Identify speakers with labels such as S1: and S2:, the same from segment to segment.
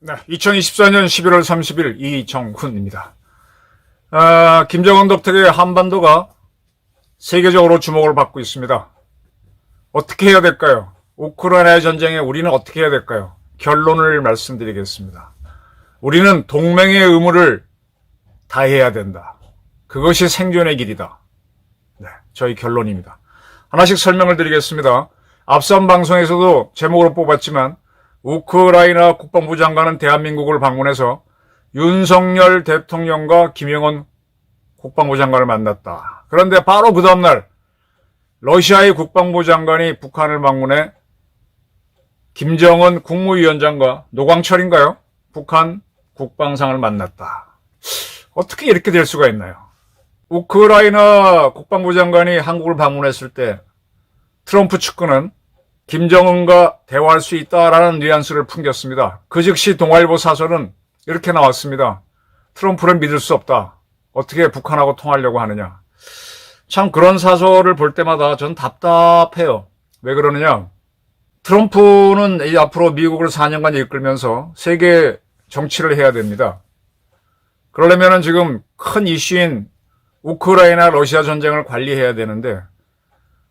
S1: 네, 2024년 11월 30일 이정훈입니다. 김정은 덕택에 한반도가 세계적으로 주목을 받고 있습니다. 어떻게 해야 될까요? 우크라이나 전쟁에 우리는 어떻게 해야 될까요? 결론을 말씀드리겠습니다. 우리는 동맹의 의무를 다해야 된다. 그것이 생존의 길이다. 네, 저희 결론입니다. 하나씩 설명을 드리겠습니다. 앞선 방송에서도 제목으로 뽑았지만 우크라이나 국방부 장관은 대한민국을 방문해서 윤석열 대통령과 김영원 국방부 장관을 만났다. 그런데 바로 그 다음날 러시아의 국방부 장관이 북한을 방문해 김정은 국무위원장과 노광철인가요? 북한 국방상을 만났다. 어떻게 이렇게 될 수가 있나요? 우크라이나 국방부 장관이 한국을 방문했을 때 트럼프 측근은 김정은과 대화할 수 있다라는 뉘앙스를 풍겼습니다. 그 즉시 동아일보 사설은 이렇게 나왔습니다. 트럼프를 믿을 수 없다. 어떻게 북한하고 통하려고 하느냐. 참 그런 사설을 볼 때마다 전 답답해요. 왜 그러느냐. 트럼프는 앞으로 미국을 4년간 이끌면서 세계 정치를 해야 됩니다. 그러려면 지금 큰 이슈인 우크라이나 러시아 전쟁을 관리해야 되는데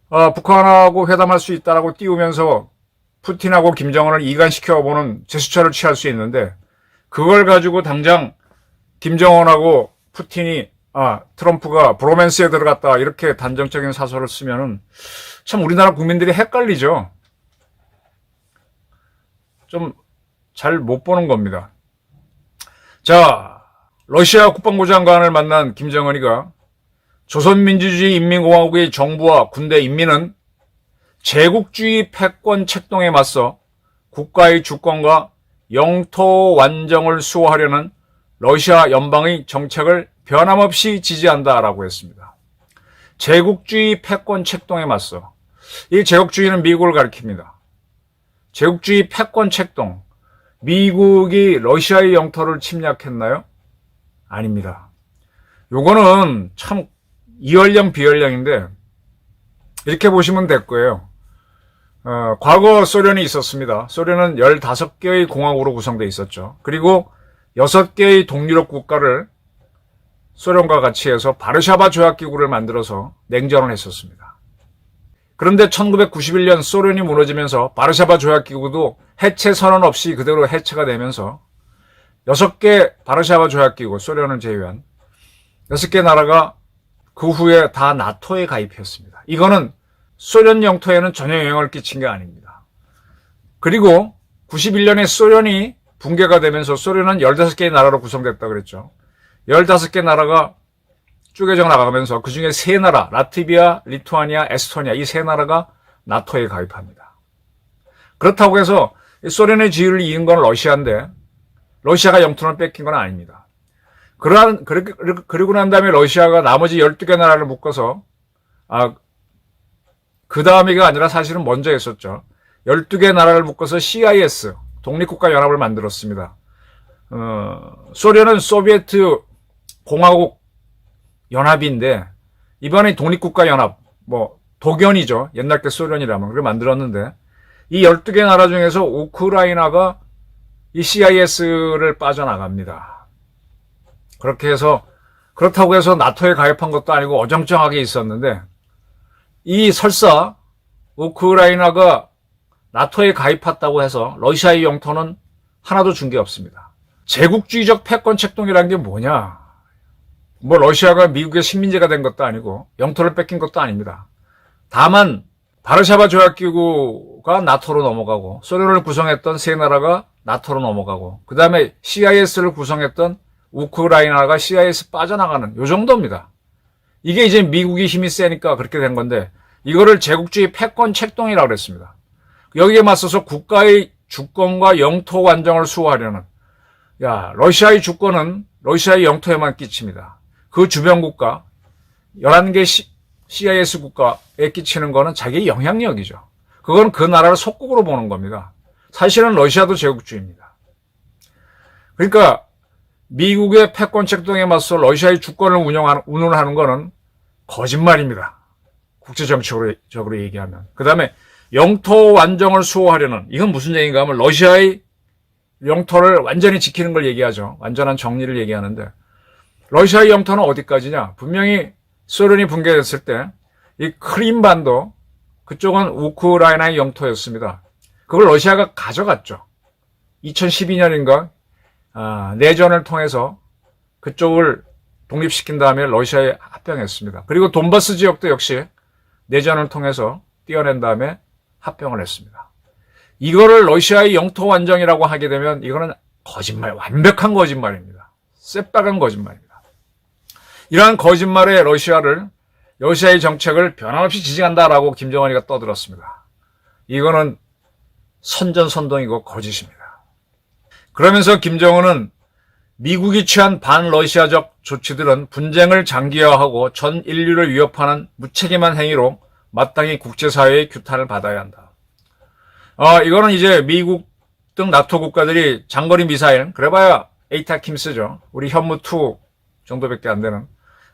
S1: 북한하고 회담할 수 있다라고 띄우면서 푸틴하고 김정은을 이간시켜보는 제스처를 취할 수 있는데 그걸 가지고 당장 김정은하고 푸틴이 트럼프가 브로맨스에 들어갔다 이렇게 단정적인 사설을 쓰면은 참 우리나라 국민들이 헷갈리죠. 좀 잘 못 보는 겁니다. 자, 러시아 국방부 장관을 만난 김정은이가 조선민주주의 인민공화국의 정부와 군대 인민은 제국주의 패권 책동에 맞서 국가의 주권과 영토 완정을 수호하려는 러시아 연방의 정책을 변함없이 지지한다라고 했습니다. 제국주의 패권 책동에 맞서. 이 제국주의는 미국을 가리킵니다. 제국주의 패권 책동. 미국이 러시아의 영토를 침략했나요? 아닙니다. 요거는 참 이연령 비연령인데 이렇게 보시면 될 거예요. 과거 소련이 있었습니다. 소련은 15개의 공화국으로 구성되어 있었죠. 그리고 6개의 동유럽 국가를 소련과 같이 해서 바르샤바 조약기구를 만들어서 냉전을 했었습니다. 그런데 1991년 소련이 무너지면서 바르샤바 조약기구도 해체 선언 없이 그대로 해체가 되면서 6개 바르샤바 조약기구, 소련을 제외한 6개 나라가 그 후에 다 나토에 가입했습니다. 이거는 소련 영토에는 전혀 영향을 끼친 게 아닙니다. 그리고 91년에 소련이 붕괴가 되면서 소련은 15개의 나라로 구성됐다고 그랬죠. 15개 나라가 쪼개져 나가면서 그중에 3나라, 라트비아, 리투아니아, 에스토니아 이 3나라가 나토에 가입합니다. 그렇다고 해서 소련의 지위를 이은 건 러시아인데 러시아가 영토를 뺏긴 건 아닙니다. 그리고 난 다음에 러시아가 나머지 12개 나라를 묶어서 그 다음이가 아니라 사실은 먼저 했었죠. 12개 나라를 묶어서 CIS, 독립국가연합을 만들었습니다. 소련은 소비에트 공화국 연합인데 이번에 독립국가연합, 독연이죠. 옛날 때 소련이라면. 그걸 만들었는데 이 12개 나라 중에서 우크라이나가 이 CIS를 빠져나갑니다. 그렇다고 해서 나토에 가입한 것도 아니고 어정쩡하게 있었는데 이 설사 우크라이나가 나토에 가입했다고 해서 러시아의 영토는 하나도 준 게 없습니다. 제국주의적 패권 책동이라는 게 뭐냐? 러시아가 미국의 식민지가 된 것도 아니고 영토를 뺏긴 것도 아닙니다. 다만 바르샤바 조약기구가 나토로 넘어가고 소련을 구성했던 3나라가 나토로 넘어가고 그 다음에 CIS를 구성했던 우크라이나가 CIS 빠져나가는 요 정도입니다. 이게 이제 미국이 힘이 세니까 그렇게 된 건데 이거를 제국주의 패권 책동이라고 그랬습니다. 여기에 맞서서 국가의 주권과 영토 완정을 수호하려는 러시아의 주권은 러시아의 영토에만 끼칩니다. 그 주변 국가 11개 CIS 국가에 끼치는 거는 자기의 영향력이죠. 그건 그 나라를 속국으로 보는 겁니다. 사실은 러시아도 제국주의입니다. 그러니까 미국의 패권 책동에 맞서 러시아의 주권을 운운하는 것은 거짓말입니다. 국제정치적으로 얘기하면. 그 다음에 영토 완정을 수호하려는, 이건 무슨 얘기인가 하면 러시아의 영토를 완전히 지키는 걸 얘기하죠. 완전한 정리를 얘기하는데, 러시아의 영토는 어디까지냐? 분명히 소련이 붕괴됐을 때 이 크림반도, 그쪽은 우크라이나의 영토였습니다. 그걸 러시아가 가져갔죠. 2012년인가 내전을 통해서 그쪽을 독립시킨 다음에 러시아에 합병했습니다. 그리고 돈바스 지역도 역시 내전을 통해서 떼어낸 다음에 합병을 했습니다. 이거를 러시아의 영토 완정이라고 하게 되면 이거는 거짓말, 완벽한 거짓말입니다. 새빨간 거짓말입니다. 이러한 거짓말에 러시아의 정책을 변함없이 지지한다라고 김정은이가 떠들었습니다. 이거는 선전선동이고 거짓입니다. 그러면서 김정은은 미국이 취한 반러시아적 조치들은 분쟁을 장기화하고 전 인류를 위협하는 무책임한 행위로 마땅히 국제사회의 규탄을 받아야 한다. 이거는 이제 미국 등 나토 국가들이 장거리 미사일, 그래봐야 에이타킴스죠. 우리 현무2 정도밖에 안 되는.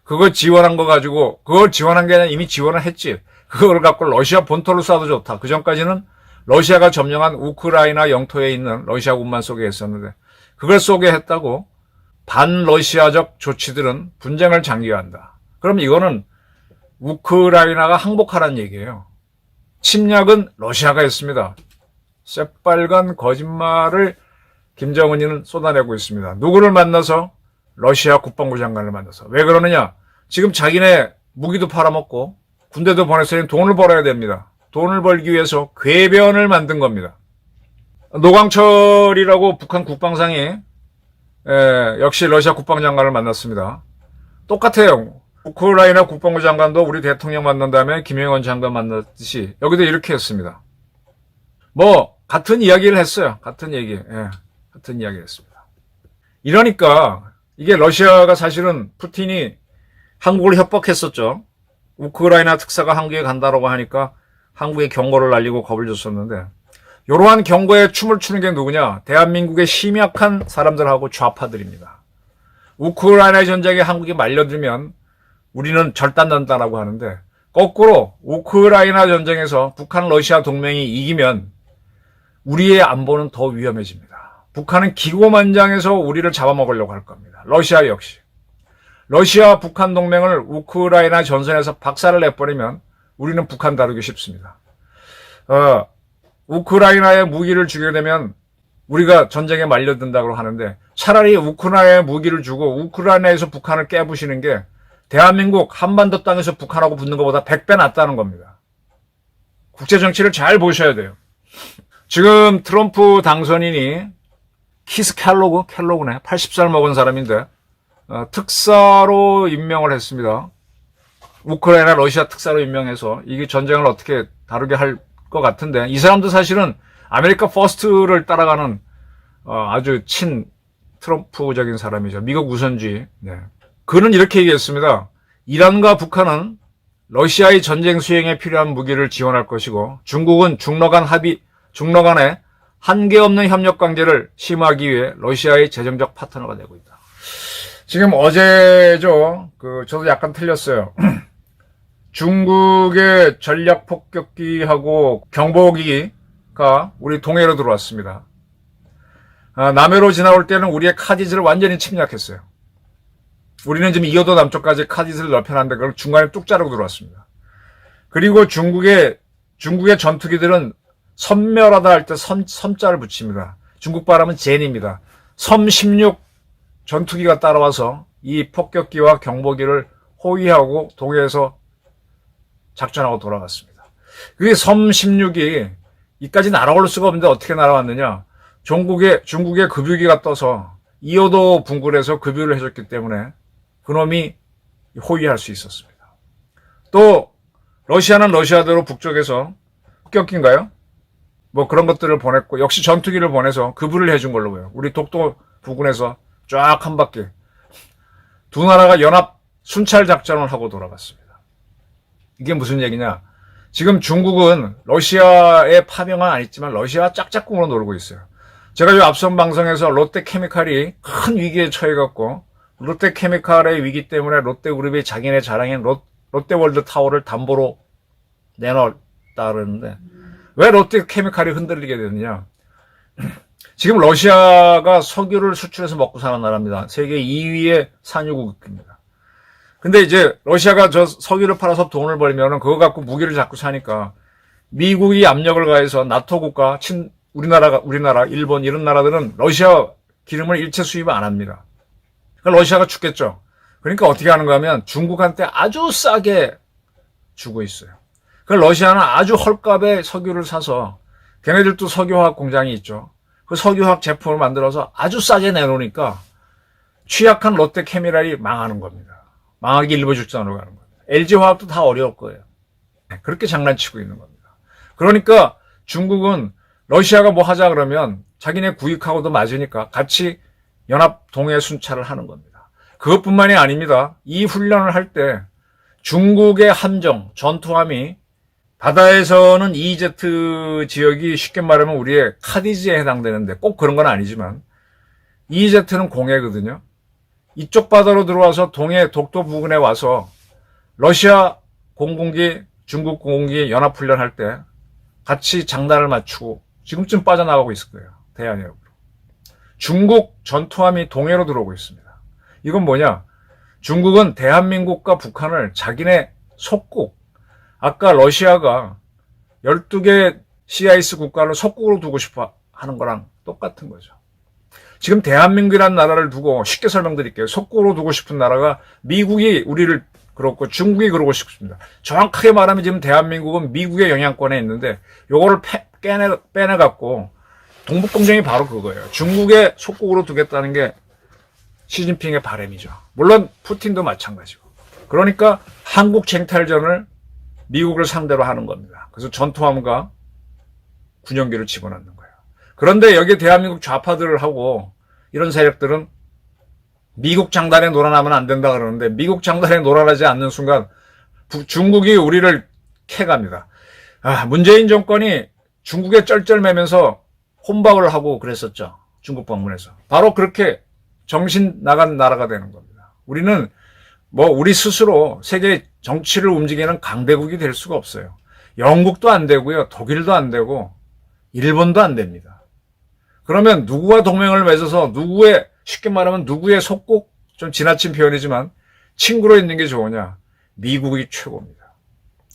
S1: 그거 지원한 거 가지고, 그걸 지원한 게 아니라 이미 지원을 했지. 그걸 갖고 러시아 본토를 쏴도 좋다. 그 전까지는 러시아가 점령한 우크라이나 영토에 있는 러시아군만 쏘게 했었는데, 그걸 쏘게 했다고 반러시아적 조치들은 분쟁을 장기화한다. 그럼 이거는 우크라이나가 항복하라는 얘기예요. 침략은 러시아가 했습니다. 새빨간 거짓말을 김정은이는 쏟아내고 있습니다. 누구를 만나서? 러시아 국방부 장관을 만나서. 왜 그러느냐? 지금 자기네 무기도 팔아먹고 군대도 보냈으니 돈을 벌어야 됩니다. 돈을 벌기 위해서 궤변을 만든 겁니다. 노광철이라고 북한 국방상이 역시 러시아 국방장관을 만났습니다. 똑같아요. 우크라이나 국방부 장관도 우리 대통령 만난 다음에 김영원 장관 만났듯이 여기도 이렇게 했습니다. 같은 이야기를 했어요. 같은 이야기를 했습니다. 이러니까 이게 러시아가 사실은 푸틴이 한국을 협박했었죠. 우크라이나 특사가 한국에 간다라고 하니까 한국에 경고를 날리고 겁을 줬었는데, 이러한 경고에 춤을 추는 게 누구냐? 대한민국의 심약한 사람들하고 좌파들입니다. 우크라이나 전쟁에 한국이 말려들면 우리는 절단난다라고 하는데, 거꾸로 우크라이나 전쟁에서 북한 러시아 동맹이 이기면 우리의 안보는 더 위험해집니다. 북한은 기고만장해서 우리를 잡아먹으려고 할 겁니다. 러시아 역시. 러시아 북한 동맹을 우크라이나 전선에서 박살을 내버리면 우리는 북한 다루기 쉽습니다. 우크라이나에 무기를 주게 되면 우리가 전쟁에 말려든다고 하는데, 차라리 우크라이나에 무기를 주고 우크라이나에서 북한을 깨부시는 게 대한민국 한반도 땅에서 북한하고 붙는 것보다 100배 낫다는 겁니다. 국제정치를 잘 보셔야 돼요. 지금 트럼프 당선인이 키스 켈로그네. 80살 먹은 사람인데 특사로 임명을 했습니다. 우크라이나 러시아 특사로 임명해서 이게 전쟁을 어떻게 다루게 할 것 같은데, 이 사람도 사실은 아메리카 퍼스트를 따라가는 아주 친 트럼프적인 사람이죠. 미국 우선주의. 네. 그는 이렇게 얘기했습니다. 이란과 북한은 러시아의 전쟁 수행에 필요한 무기를 지원할 것이고, 중국은 중러 간의 한계 없는 협력 관계를 심화하기 위해 러시아의 재정적 파트너가 되고 있다. 지금 어제죠. 저도 약간 틀렸어요. 중국의 전략 폭격기하고 경보기가 우리 동해로 들어왔습니다. 남해로 지나올 때는 우리의 카디즈를 완전히 침략했어요. 우리는 지금 이어도 남쪽까지 카디즈를 넓혀놨는데 그걸 중간에 뚝 자르고 들어왔습니다. 그리고 중국의 전투기들은 섬멸하다 할 때 섬자를 붙입니다. 중국 발음은 젠입니다. 섬 16 전투기가 따라와서 이 폭격기와 경보기를 호위하고 동해에서 작전하고 돌아갔습니다. 그게 섬 16이 이까지 날아올 수가 없는데 어떻게 날아왔느냐? 중국의 급유기가 떠서 이어도 분굴해서 급유를 해줬기 때문에 그놈이 호위할 수 있었습니다. 또 러시아는 러시아대로 북쪽에서 폭격기인가요? 그런 것들을 보냈고, 역시 전투기를 보내서 급유를 해준 걸로 보여요. 우리 독도 부근에서 쫙 한 바퀴 두 나라가 연합 순찰 작전을 하고 돌아갔습니다. 이게 무슨 얘기냐? 지금 중국은 러시아의 파병은 아니지만 러시아와 짝짝꿍으로 놀고 있어요. 제가 이 앞선 방송에서 롯데케미칼이 큰 위기에 처해갖고 롯데케미칼의 위기 때문에 롯데그룹이 자기네 자랑인 롯데월드 타워를 담보로 내놓았다 그러는데 왜 롯데케미칼이 흔들리게 되느냐. 지금 러시아가 석유를 수출해서 먹고 사는 나라입니다. 세계 2위의 산유국입니다. 근데 이제 러시아가 저 석유를 팔아서 돈을 벌면 그거 갖고 무기를 자꾸 사니까 미국이 압력을 가해서 나토 국가, 우리나라, 일본 이런 나라들은 러시아 기름을 일체 수입 안 합니다. 그러니까 러시아가 죽겠죠. 그러니까 어떻게 하는가 하면 중국한테 아주 싸게 주고 있어요. 그 러시아는 아주 헐값에 석유를 사서 걔네들도 석유화학 공장이 있죠. 그 석유화학 제품을 만들어서 아주 싸게 내놓으니까 취약한 롯데케미칼이 망하는 겁니다. 망하기 일부 직전으로 가는 겁니다. LG화학도 다 어려울 거예요. 그렇게 장난치고 있는 겁니다. 그러니까 중국은 러시아가 뭐 하자 그러면 자기네 구익하고도 맞으니까 같이 연합 동해 순찰을 하는 겁니다. 그것뿐만이 아닙니다. 이 훈련을 할 때 중국의 함정, 전투함이 바다에서는 EEZ 지역이 쉽게 말하면 우리의 카디지에 해당되는데 꼭 그런 건 아니지만 EEZ는 공해거든요. 이쪽 바다로 들어와서 동해 독도 부근에 와서 러시아 공군기, 중국 공군기 연합훈련할 때 같이 장단을 맞추고 지금쯤 빠져나가고 있을 거예요. 대한해역으로. 중국 전투함이 동해로 들어오고 있습니다. 이건 뭐냐? 중국은 대한민국과 북한을 자기네 속국, 아까 러시아가 12개 CIS 국가를 속국으로 두고 싶어 하는 거랑 똑같은 거죠. 지금 대한민국이라는 나라를 두고 쉽게 설명드릴게요. 속국으로 두고 싶은 나라가 미국이 우리를 그렇고 중국이 그러고 싶습니다. 정확하게 말하면 지금 대한민국은 미국의 영향권에 있는데 요거를 빼내갖고 동북공정이 바로 그거예요. 중국의 속국으로 두겠다는 게 시진핑의 바람이죠. 물론 푸틴도 마찬가지고. 그러니까 한국 쟁탈전을 미국을 상대로 하는 겁니다. 그래서 전투함과 군용기를 집어넣는 거예요. 그런데 여기에 대한민국 좌파들을 하고 이런 세력들은 미국 장단에 놀아나면 안 된다 그러는데 미국 장단에 놀아나지 않는 순간 중국이 우리를 캐갑니다. 문재인 정권이 중국에 쩔쩔매면서 혼밥을 하고 그랬었죠. 중국 방문해서. 바로 그렇게 정신 나간 나라가 되는 겁니다. 우리는 우리 스스로 세계 정치를 움직이는 강대국이 될 수가 없어요. 영국도 안 되고요. 독일도 안 되고 일본도 안 됩니다. 그러면 누구와 동맹을 맺어서 쉽게 말하면 누구의 속국, 좀 지나친 표현이지만 친구로 있는 게 좋으냐? 미국이 최고입니다.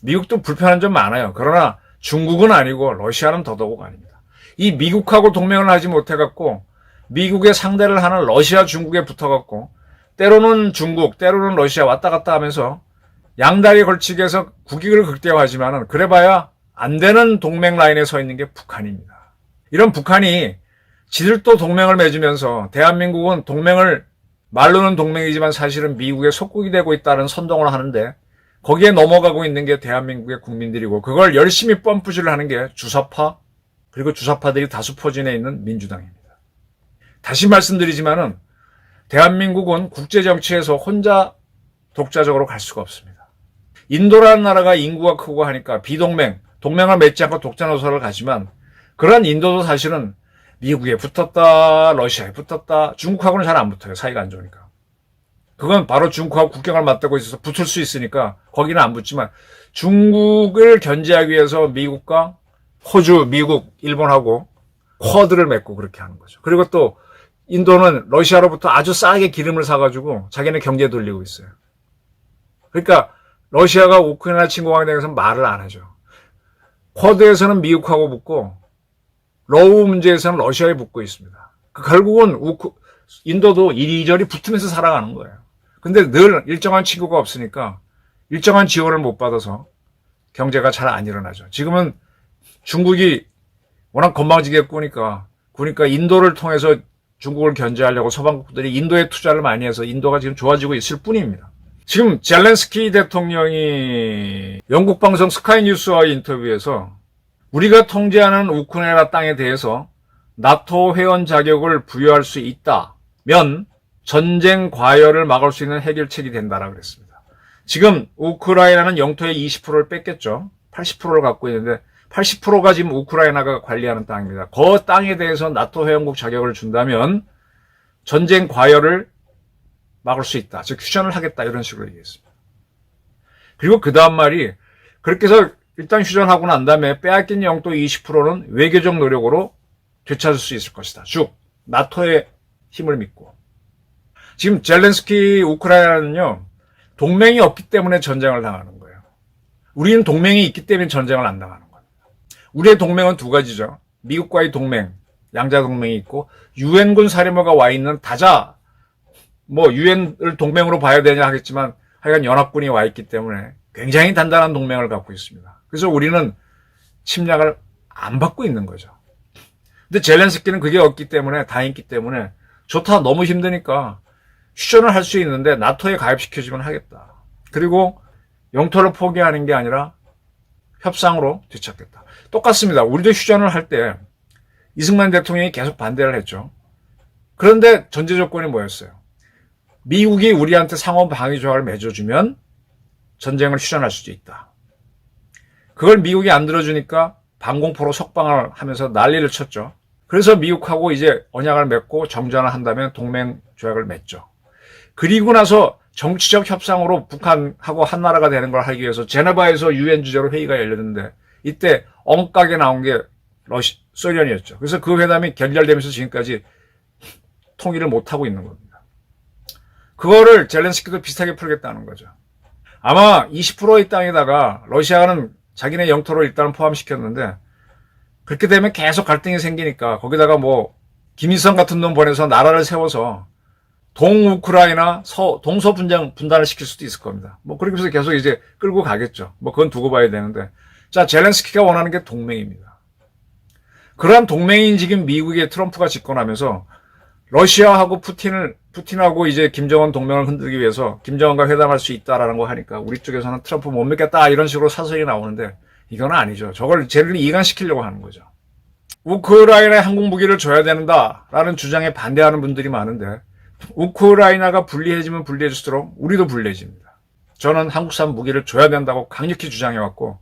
S1: 미국도 불편한 점 많아요. 그러나 중국은 아니고 러시아는 더더욱 아닙니다. 이 미국하고 동맹을 하지 못해갖고 미국의 상대를 하는 러시아, 중국에 붙어갖고 때로는 중국, 때로는 러시아 왔다 갔다 하면서 양다리에 걸치게 해서 국익을 극대화하지만은 그래봐야 안 되는 동맹 라인에 서 있는 게 북한입니다. 이런 북한이 지들도 동맹을 맺으면서 대한민국은 말로는 동맹이지만 사실은 미국의 속국이 되고 있다는 선동을 하는데 거기에 넘어가고 있는 게 대한민국의 국민들이고 그걸 열심히 펌프질을 하는 게 주사파 그리고 주사파들이 다수 포진해 있는 민주당입니다. 다시 말씀드리지만은 대한민국은 국제정치에서 혼자 독자적으로 갈 수가 없습니다. 인도라는 나라가 인구가 크고 하니까 동맹을 맺지 않고 독자 노선을 가지만 그런 인도도 사실은 미국에 붙었다, 러시아에 붙었다, 중국하고는 잘 안 붙어요. 사이가 안 좋으니까. 그건 바로 중국하고 국경을 맞대고 있어서 붙을 수 있으니까 거기는 안 붙지만 중국을 견제하기 위해서 미국과 호주, 미국, 일본하고 쿼드를 맺고 그렇게 하는 거죠. 그리고 또 인도는 러시아로부터 아주 싸게 기름을 사가지고 자기네 경제 돌리고 있어요. 그러니까 러시아가 우크라이나 침공에 대해서는 말을 안 하죠. 쿼드에서는 미국하고 붙고 러우 문제에서는 러시아에 붙고 있습니다. 결국은 인도도 이리저리 붙으면서 살아가는 거예요. 근데 늘 일정한 친구가 없으니까 일정한 지원을 못 받아서 경제가 잘 안 일어나죠. 지금은 중국이 워낙 건방지게 꾸니까 인도를 통해서 중국을 견제하려고 서방국들이 인도에 투자를 많이 해서 인도가 지금 좋아지고 있을 뿐입니다. 지금 젤렌스키 대통령이 영국 방송 스카이 뉴스와의 인터뷰에서 우리가 통제하는 우크라이나 땅에 대해서 나토 회원 자격을 부여할 수 있다면 전쟁 과열을 막을 수 있는 해결책이 된다라고 그랬습니다. 지금 우크라이나는 영토의 20%를 뺐겠죠. 80%를 갖고 있는데 80%가 지금 우크라이나가 관리하는 땅입니다. 그 땅에 대해서 나토 회원국 자격을 준다면 전쟁 과열을 막을 수 있다. 즉 휴전을 하겠다. 이런 식으로 얘기했습니다. 그리고 그 다음 말이 그렇게 해서 일단 휴전하고 난 다음에 빼앗긴 영토 20%는 외교적 노력으로 되찾을 수 있을 것이다. 즉 나토의 힘을 믿고. 지금 젤렌스키 우크라이나는요. 동맹이 없기 때문에 전쟁을 당하는 거예요. 우리는 동맹이 있기 때문에 전쟁을 안 당하는 거예요. 우리의 동맹은 두 가지죠. 미국과의 동맹, 양자 동맹이 있고 유엔군 사령부가 와 있는 다자, 유엔을 동맹으로 봐야 되냐 하겠지만 하여간 연합군이 와 있기 때문에 굉장히 단단한 동맹을 갖고 있습니다. 그래서 우리는 침략을 안 받고 있는 거죠. 근데 젤렌스키는 그게 없기 때문에, 다 있기 때문에 좋다, 너무 힘드니까 휴전을 할 수 있는데 나토에 가입시켜주면 하겠다. 그리고 영토를 포기하는 게 아니라 협상으로 되찾겠다. 똑같습니다. 우리도 휴전을 할 때 이승만 대통령이 계속 반대를 했죠. 그런데 전제 조건이 뭐였어요? 미국이 우리한테 상호 방위 조약을 맺어주면 전쟁을 휴전할 수도 있다. 그걸 미국이 안 들어주니까 방공포로 석방을 하면서 난리를 쳤죠. 그래서 미국하고 이제 언약을 맺고 정전을 한다면 동맹 조약을 맺죠. 그리고 나서 정치적 협상으로 북한하고 한 나라가 되는 걸 하기 위해서 제네바에서 유엔 주재로 회의가 열렸는데 이때 엉까게 나온 게 소련이었죠. 그래서 그 회담이 결렬되면서 지금까지 통일을 못하고 있는 겁니다. 그거를 젤렌스키도 비슷하게 풀겠다는 거죠. 아마 20%의 땅에다가 러시아는 자기네 영토를 일단은 포함시켰는데 그렇게 되면 계속 갈등이 생기니까 거기다가 김일성 같은 놈 보내서 나라를 세워서 동우크라이나 동서 분단을 시킬 수도 있을 겁니다. 그렇게 해서 계속 이제 끌고 가겠죠. 그건 두고 봐야 되는데. 자, 젤렌스키가 원하는 게 동맹입니다. 그러한 동맹인 지금 미국의 트럼프가 집권하면서 러시아하고 푸틴하고 이제 김정은 동맹을 흔들기 위해서 김정은과 회담할 수 있다라는 거 하니까 우리 쪽에서는 트럼프 못 믿겠다 이런 식으로 사설이 나오는데 이건 아니죠. 저걸 쟤를 이간시키려고 하는 거죠. 우크라이나에 항공 무기를 줘야 된다라는 주장에 반대하는 분들이 많은데 우크라이나가 불리해지면 불리해질수록 우리도 불리해집니다. 저는 한국산 무기를 줘야 된다고 강력히 주장해왔고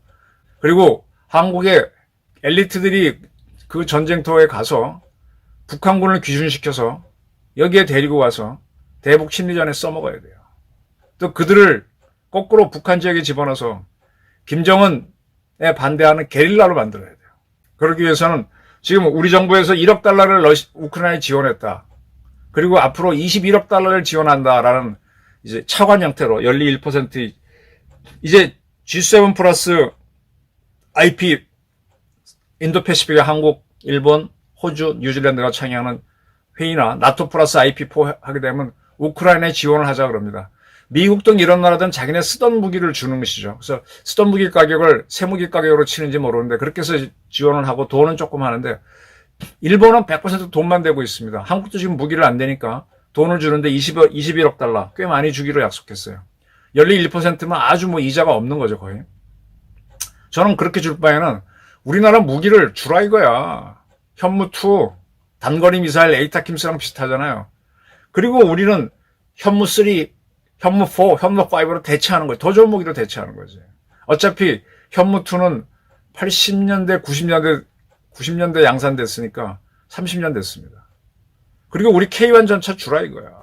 S1: 그리고 한국의 엘리트들이 그 전쟁터에 가서 북한군을 귀순시켜서 여기에 데리고 와서 대북 심리전에 써먹어야 돼요. 또 그들을 거꾸로 북한 지역에 집어넣어서 김정은에 반대하는 게릴라로 만들어야 돼요. 그러기 위해서는 지금 우리 정부에서 1억 달러를 우크라이나에 지원했다. 그리고 앞으로 21억 달러를 지원한다라는 이제 차관 형태로 연리 1% 이제 G7 플러스 IP 인도패시픽의 한국, 일본, 호주, 뉴질랜드가 참여하는 회의나 나토 플러스 IP4 하게 되면 우크라이나에 지원을 하자 그럽니다. 미국 등 이런 나라들은 자기네 쓰던 무기를 주는 것이죠. 그래서 쓰던 무기 가격을 새 무기 가격으로 치는지 모르는데 그렇게 해서 지원을 하고 돈은 조금 하는데 일본은 100% 돈만 대고 있습니다. 한국도 지금 무기를 안 대니까 돈을 주는데 21억 달러 꽤 많이 주기로 약속했어요. 연리 1%면 아주 이자가 없는 거죠 거의. 저는 그렇게 줄 바에는 우리나라 무기를 주라 이거야. 현무2 단거리 미사일 에이타킴스랑 비슷하잖아요. 그리고 우리는 현무3, 현무4, 현무5로 대체하는 거예요. 더 좋은 무기로 대체하는 거지. 어차피 현무2는 80년대, 90년대 양산됐으니까 30년 됐습니다. 그리고 우리 K1 전차 주라 이거야.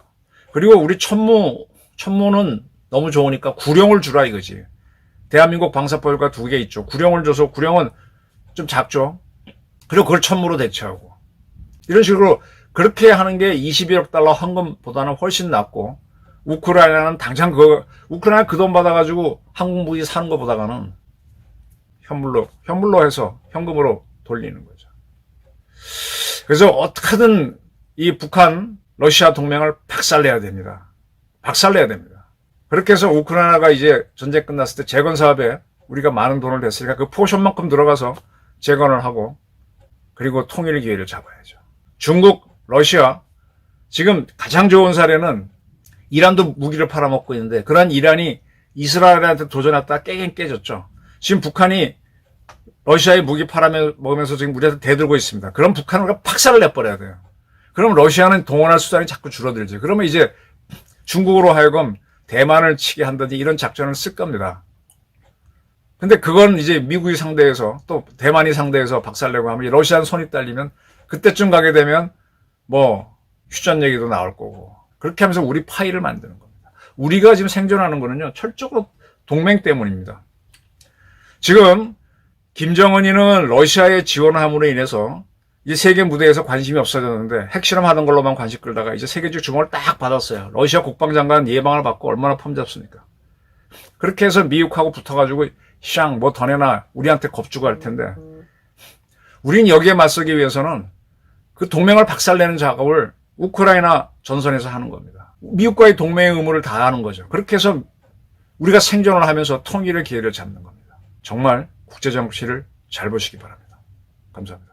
S1: 그리고 우리 천무는 너무 좋으니까 구룡을 주라 이거지. 대한민국 방사포가 2개 있죠. 구룡을 줘서 구룡은 좀 작죠. 그리고 그걸 천무로 대체하고. 이런 식으로 그렇게 하는 게 21억 달러 헌금보다는 훨씬 낫고 우크라이나는 당장 우크라이나 그 돈 받아가지고 항공무기 사는 것보다는 현물로 해서 현금으로 돌리는 거죠. 그래서 어떻게든 이 북한, 러시아 동맹을 박살내야 됩니다. 박살내야 됩니다. 그렇게 해서 우크라이나가 이제 전쟁 끝났을 때 재건 사업에 우리가 많은 돈을 냈으니까 그 포션만큼 들어가서 재건을 하고 그리고 통일 기회를 잡아야죠. 중국, 러시아 지금 가장 좋은 사례는 이란도 무기를 팔아먹고 있는데 그런 이란이 이스라엘한테 도전했다 깨긴 깨졌죠. 지금 북한이 러시아의 무기 팔아먹으면서 지금 우리한테 대들고 있습니다. 그럼 북한은 우리가 박살을 내버려야 돼요. 그럼 러시아는 동원할 수단이 자꾸 줄어들지. 그러면 이제 중국으로 하여금 대만을 치게 한다든지 이런 작전을 쓸 겁니다. 근데 그건 이제 미국이 상대해서 또 대만이 상대해서 박살내고 하면 러시아는 손이 딸리면 그때쯤 가게 되면 뭐 휴전 얘기도 나올 거고 그렇게 하면서 우리 파이를 만드는 겁니다. 우리가 지금 생존하는 거는요 철저로 동맹 때문입니다. 지금 김정은이는 러시아의 지원함으로 인해서 이 세계 무대에서 관심이 없어졌는데 핵실험 하던 걸로만 관심 끌다가 이제 세계적 주목을 딱 받았어요. 러시아 국방장관 예방을 받고 얼마나 폼잡습니까? 그렇게 해서 미국하고 붙어가지고 샹 뭐 더 내나 우리한테 겁주고 할 텐데 우린 여기에 맞서기 위해서는 그 동맹을 박살내는 작업을 우크라이나 전선에서 하는 겁니다. 미국과의 동맹의 의무를 다하는 거죠. 그렇게 해서 우리가 생존을 하면서 통일의 기회를 잡는 겁니다. 정말 국제정치를 잘 보시기 바랍니다. 감사합니다.